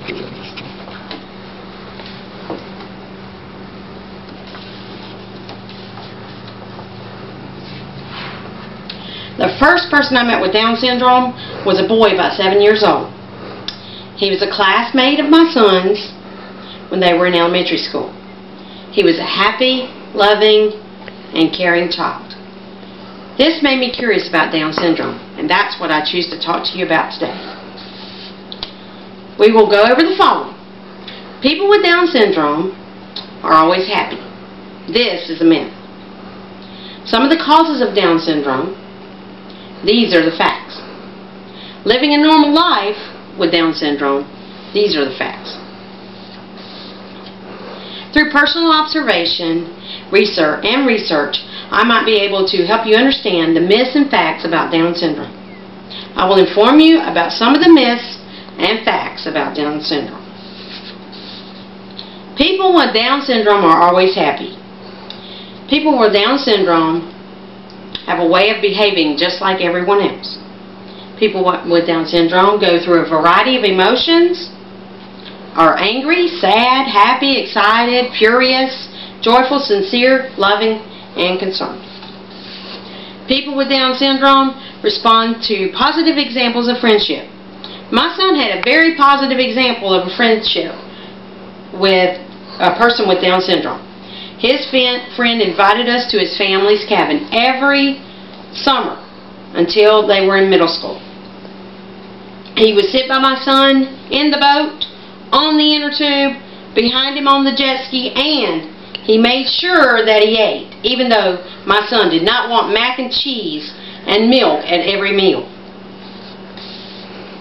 The first person I met with Down syndrome was a boy about 7 years old. He was a classmate of my son's when they were in elementary school. He was a happy, loving, and caring child. This made me curious about Down syndrome, and that's what I choose to talk to you about today. We will go over the following. People with Down syndrome are always happy. This is a myth. Some of the causes of Down syndrome, these are the facts. Living a normal life with Down syndrome, these are the facts. Through personal observation, research, I might be able to help you understand the myths and facts about Down syndrome. I will inform you about some of the myths and facts about Down syndrome. People with Down syndrome are always happy. People with Down syndrome have a way of behaving just like everyone else. People with Down syndrome go through a variety of emotions, are angry, sad, happy, excited, furious, joyful, sincere, loving, and concerned. People with Down syndrome respond to positive examples of friendship. My son had a very positive example of a friendship with a person with Down syndrome. His friend invited us to his family's cabin every summer until they were in middle school. He would sit by my son in the boat, on the inner tube, behind him on the jet ski, and he made sure that he ate, even though my son did not want mac and cheese and milk at every meal.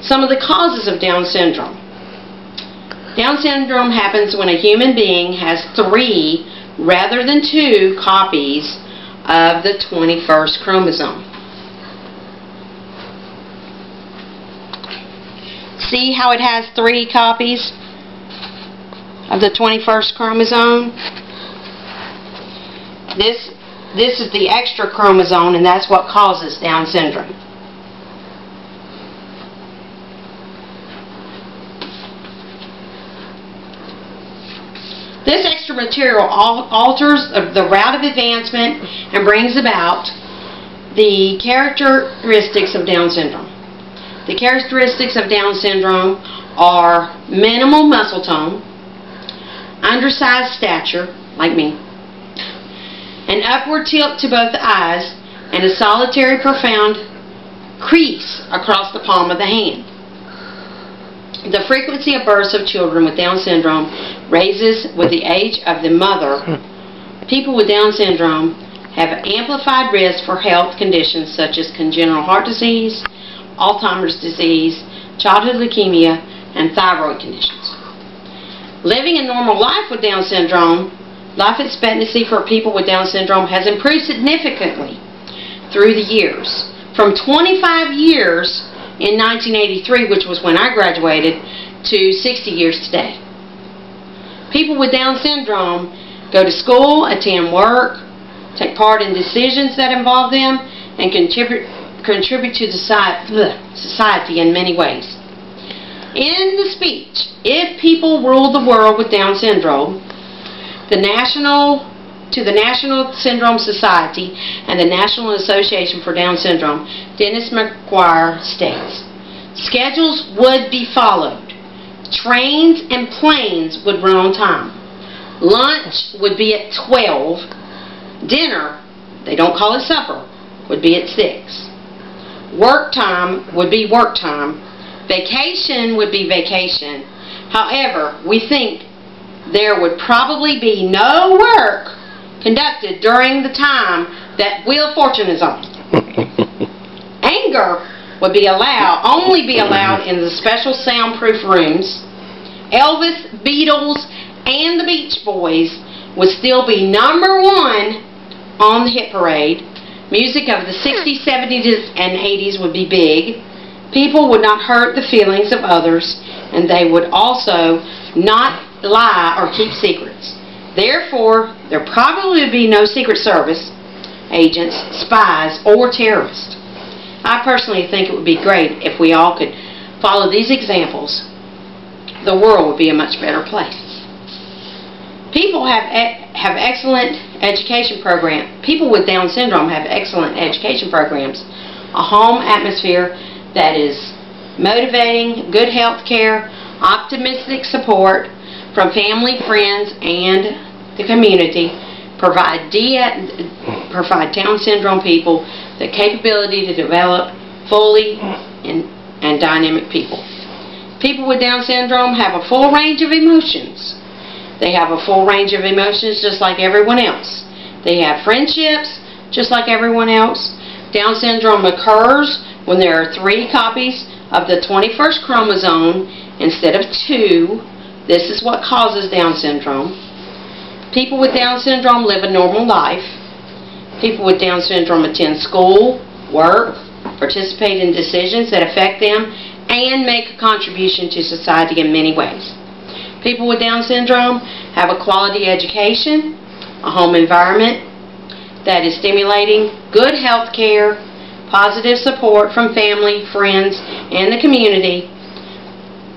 Some of the causes of Down syndrome. Down syndrome happens when a human being has 3 rather than 2 copies of the 21st chromosome. See how it has 3 copies of the 21st chromosome? This is the extra chromosome, and that's what causes Down syndrome. This extra material alters the route of advancement and brings about the characteristics of Down syndrome. The characteristics of Down syndrome are minimal muscle tone, undersized stature, like me, an upward tilt to both the eyes, and a solitary profound crease across the palm of the hand. The frequency of births of children with Down syndrome raises with the age of the mother. People with Down syndrome have an amplified risk for health conditions such as congenital heart disease, Alzheimer's disease, childhood leukemia, and thyroid conditions. Living a normal life with Down syndrome, life expectancy for people with Down syndrome has improved significantly through the years. From 25 years in 1983, which was when I graduated, to 60 years today. People with Down syndrome go to school, attend work, take part in decisions that involve them, and contribute to society in many ways. In the speech, If People Ruled the World with Down Syndrome, the National Syndrome Society and the National Association for Down Syndrome, Dennis McGuire states, schedules would be followed. Trains and planes would run on time. Lunch would be at 12. Dinner, they don't call it supper, would be at 6. Work time would be work time. Vacation would be vacation. However, we think there would probably be no work conducted during the time that Wheel of Fortune is on. Anger would only be allowed in the special soundproof rooms. Elvis, Beatles, and the Beach Boys would still be #1 on the hit parade. Music of the 60s, 70s, and 80s would be big. People would not hurt the feelings of others, and they would also not lie or keep secrets. Therefore, there probably would be no Secret Service agents, spies, or terrorists. I personally think it would be great if we all could follow these examples the world would be a much better place. People have excellent education programs. People with Down syndrome have excellent education programs. A home atmosphere that is motivating, good health care, optimistic support from family, friends, and the community provide Down syndrome people the capability to develop fully and dynamic people. People with Down syndrome have a full range of emotions. They have a full range of emotions just like everyone else. They have friendships just like everyone else. Down syndrome occurs when there are 3 copies of the 21st chromosome instead of 2. This is what causes Down syndrome. People with Down syndrome live a normal life. People with Down syndrome attend school, work, participate in decisions that affect them, and make a contribution to society in many ways. People with Down syndrome have a quality education, a home environment that is stimulating, good health care, positive support from family, friends, and the community,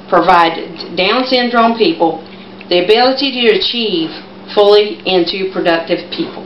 provide Down syndrome people the ability to achieve fully into productive people.